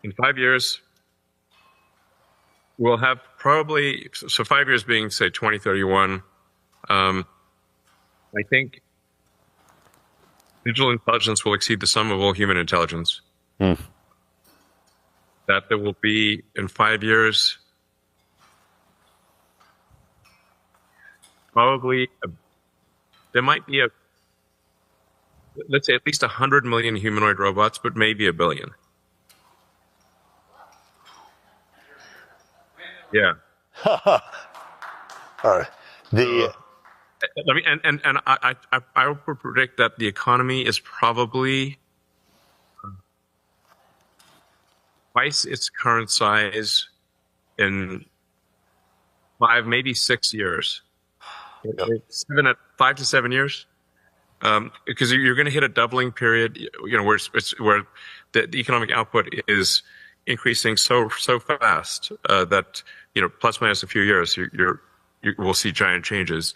In 5 years, we'll have probably, so 5 years being, say, 2031. I think digital intelligence will exceed the sum of all human intelligence. Hmm. That there will be, in 5 years, probably, there might be let's say at least 100 million humanoid robots, but maybe a billion. Yeah. All right. Let me, and I would predict that the economy is probably twice its current size in 5, maybe 6 years. 5 to 7 years. Because you're going to hit a doubling period, where the economic output is increasing so fast that plus minus a few years, you will see giant changes.